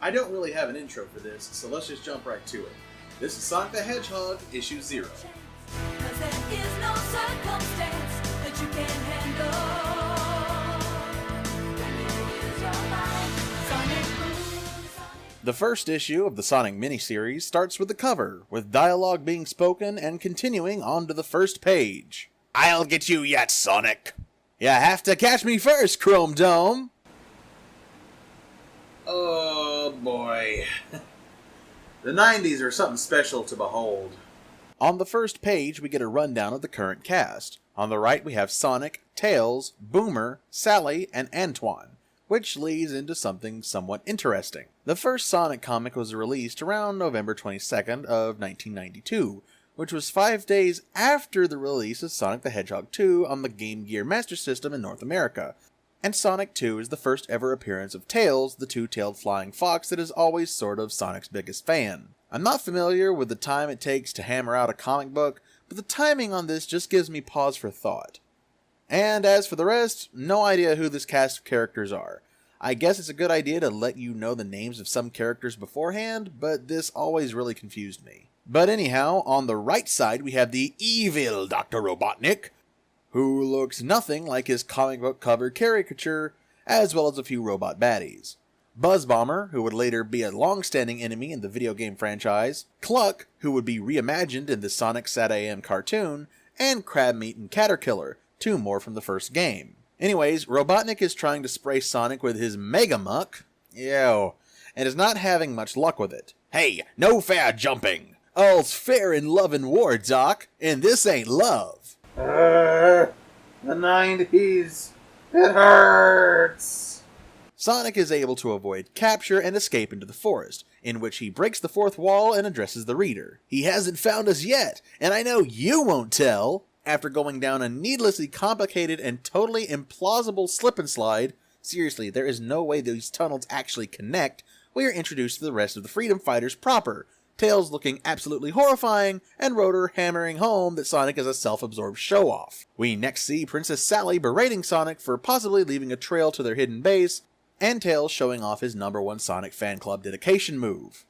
I don't really have an intro for this, so let's just jump right to it. This is Sonic the Hedgehog, Issue 0. 'Cause there is no circumstance that you can't handle when you use your mind. Sonic Boom, Sonic. The first issue of the Sonic miniseries starts with the cover, with dialogue being spoken and continuing on to the first page. I'll get you yet, Sonic. You have to catch me first, Chrome Dome. Oh boy. The 90s are something special to behold. On the first page, we get a rundown of the current cast. On the right, we have Sonic, Tails, Boomer, Sally, and Antoine, which leads into something somewhat interesting. The first Sonic comic was released around November 22nd of 1992, which was 5 days after the release of Sonic the Hedgehog 2 on the Game Gear Master System in North America. And Sonic 2 is the first ever appearance of Tails, the two-tailed flying fox that is always sort of Sonic's biggest fan. I'm not familiar with the time it takes to hammer out a comic book, but the timing on this just gives me pause for thought. And as for the rest, no idea who this cast of characters are. I guess it's a good idea to let you know the names of some characters beforehand, but this always really confused me. But anyhow, on the right side we have the evil Dr. Robotnik, who looks nothing like his comic book cover caricature, as well as a few robot baddies. Buzz Bomber, who would later be a long-standing enemy in the video game franchise, Cluck, who would be reimagined in the Sonic SatAM cartoon, and Crabmeat and Caterkiller, two more from the first game. Anyways, Robotnik is trying to spray Sonic with his Mega Muck, ew, and is not having much luck with it. Hey, no fair jumping! All's fair in love and war, Doc, and this ain't love. The 90s. It hurts. Sonic is able to avoid capture and escape into the forest, in which he breaks the fourth wall and addresses the reader. He hasn't found us yet, and I know you won't tell. After going down a needlessly complicated and totally implausible slip and slide, seriously, there is no way these tunnels actually connect, we are introduced to the rest of the Freedom Fighters proper, Tails looking absolutely horrifying, and Rotor hammering home that Sonic is a self-absorbed show-off. We next see Princess Sally berating Sonic for possibly leaving a trail to their hidden base, and Tails showing off his #1 Sonic fan club dedication move.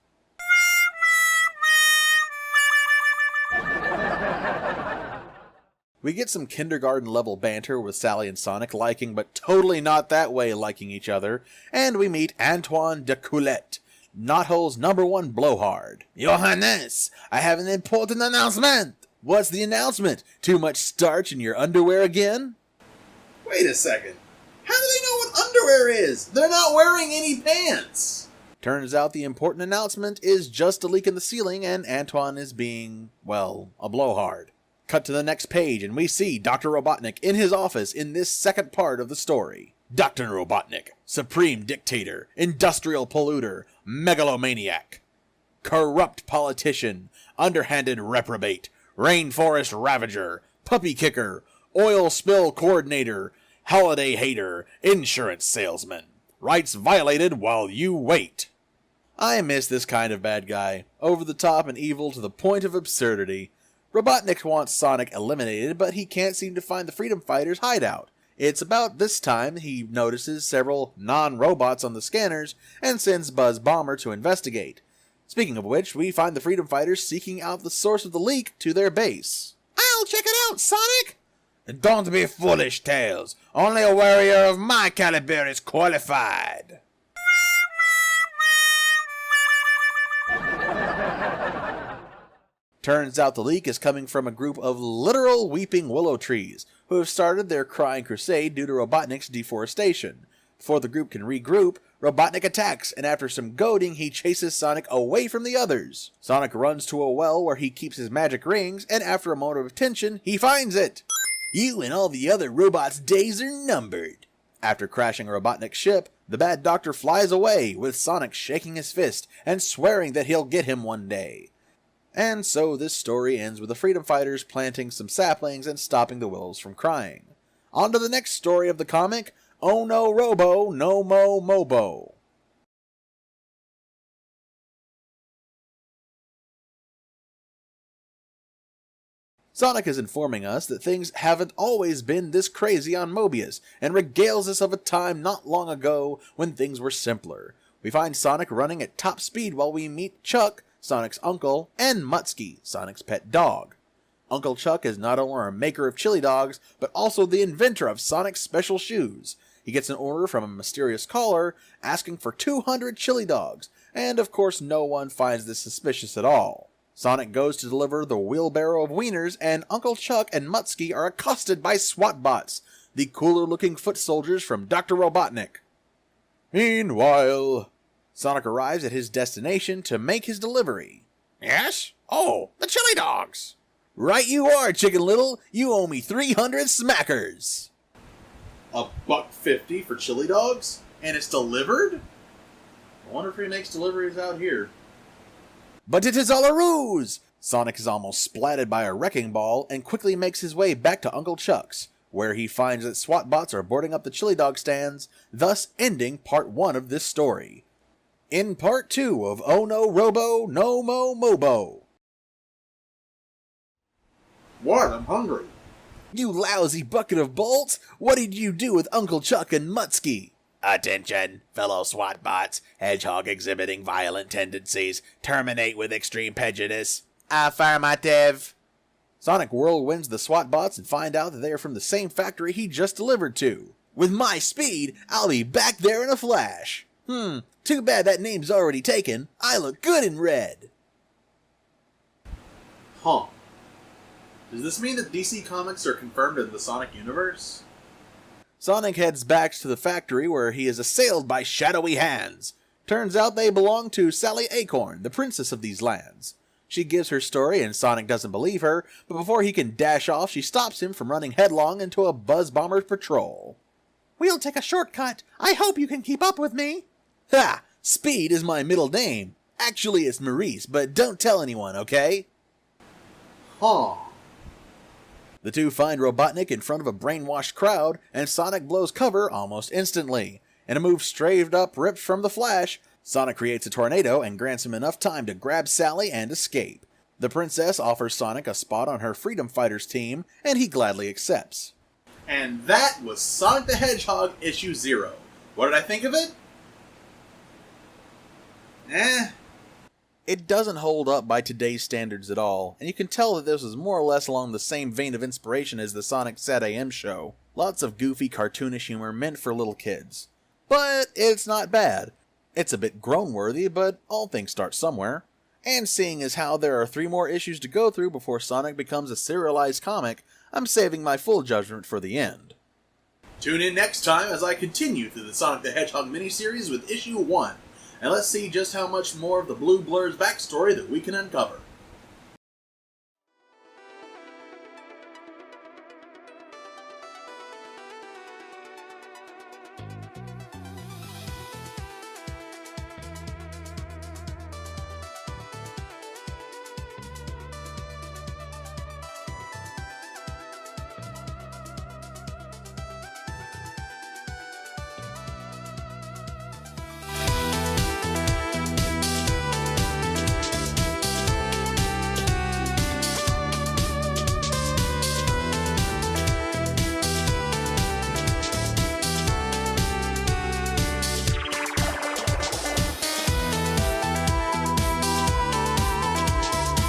We get some kindergarten-level banter with Sally and Sonic liking but totally not that way liking each other, and we meet Antoine de Coulette, Knothole's #1 blowhard. Your Highness, I have an important announcement! What's the announcement? Too much starch in your underwear again? Wait a second. How do they know what underwear is? They're not wearing any pants! Turns out the important announcement is just a leak in the ceiling and Antoine is being, well, a blowhard. Cut to the next page and we see Dr. Robotnik in his office in this second part of the story. Dr. Robotnik, supreme dictator, industrial polluter, megalomaniac, corrupt politician, underhanded reprobate, rainforest ravager, puppy kicker, oil spill coordinator, holiday hater, insurance salesman. Rights violated while you wait. I miss this kind of bad guy. Over the top and evil to the point of absurdity. Robotnik wants Sonic eliminated, but he can't seem to find the Freedom Fighters' hideout. It's about this time he notices several non-robots on the scanners and sends Buzz Bomber to investigate. Speaking of which, we find the Freedom Fighters seeking out the source of the leak to their base. I'll check it out, Sonic! Don't be foolish, Tails. Only a warrior of my caliber is qualified. Turns out the leak is coming from a group of literal weeping willow trees, who have started their crying crusade due to Robotnik's deforestation. Before the group can regroup, Robotnik attacks, and after some goading, he chases Sonic away from the others. Sonic runs to a well where he keeps his magic rings, and after a moment of tension, he finds it! You and all the other robots' days are numbered. After crashing Robotnik's ship, the bad doctor flies away, with Sonic shaking his fist and swearing that he'll get him one day. And so this story ends with the Freedom Fighters planting some saplings and stopping the willows from crying. On to the next story of the comic, Oh No Robo, No Mo Mobo. Sonic is informing us that things haven't always been this crazy on Mobius, and regales us of a time not long ago when things were simpler. We find Sonic running at top speed while we meet Chuck, Sonic's uncle, and Mutsky, Sonic's pet dog. Uncle Chuck is not only a maker of chili dogs, but also the inventor of Sonic's special shoes. He gets an order from a mysterious caller asking for 200 chili dogs, and of course no one finds this suspicious at all. Sonic goes to deliver the wheelbarrow of wieners, and Uncle Chuck and Mutsky are accosted by SWAT bots, the cooler-looking foot soldiers from Dr. Robotnik. Meanwhile, Sonic arrives at his destination to make his delivery. Yes? Oh, the chili dogs! Right you are, Chicken Little. You owe me 300 smackers. $1.50 for chili dogs? And it's delivered? I wonder if he makes deliveries out here. But it is all a ruse! Sonic is almost splatted by a wrecking ball and quickly makes his way back to Uncle Chuck's, where he finds that SWAT bots are boarding up the chili dog stands, thus ending part 1 of this story. In part 2 of Oh No Robo, No Mo Mobo. What? I'm hungry. You lousy bucket of bolts! What did you do with Uncle Chuck and Mutsky? Attention, fellow SWAT bots. Hedgehog exhibiting violent tendencies. Terminate with extreme prejudice. Affirmative. Sonic whirlwinds the SWAT bots and find out that they are from the same factory he just delivered to. With my speed, I'll be back there in a flash. Too bad that name's already taken. I look good in red. Huh. Does this mean that DC Comics are confirmed in the Sonic universe? Sonic heads back to the factory where he is assailed by shadowy hands. Turns out they belong to Sally Acorn, the princess of these lands. She gives her story and Sonic doesn't believe her, but before he can dash off, she stops him from running headlong into a Buzz Bomber's patrol. We'll take a shortcut. I hope you can keep up with me. Ha! Speed is my middle name. Actually, it's Maurice, but don't tell anyone, okay? Huh. The two find Robotnik in front of a brainwashed crowd, and Sonic blows cover almost instantly. In a move straight up ripped from the Flash, Sonic creates a tornado and grants him enough time to grab Sally and escape. The princess offers Sonic a spot on her Freedom Fighters team, and he gladly accepts. And that was Sonic the Hedgehog issue 0. What did I think of it? It doesn't hold up by today's standards at all, and you can tell that this was more or less along the same vein of inspiration as the Sonic Sat AM show. Lots of goofy, cartoonish humor meant for little kids. But it's not bad. It's a bit grown-worthy, but all things start somewhere. And seeing as how there are 3 more issues to go through before Sonic becomes a serialized comic, I'm saving my full judgment for the end. Tune in next time as I continue through the Sonic the Hedgehog miniseries with issue 1. And let's see just how much more of the Blue Blur's backstory that we can uncover.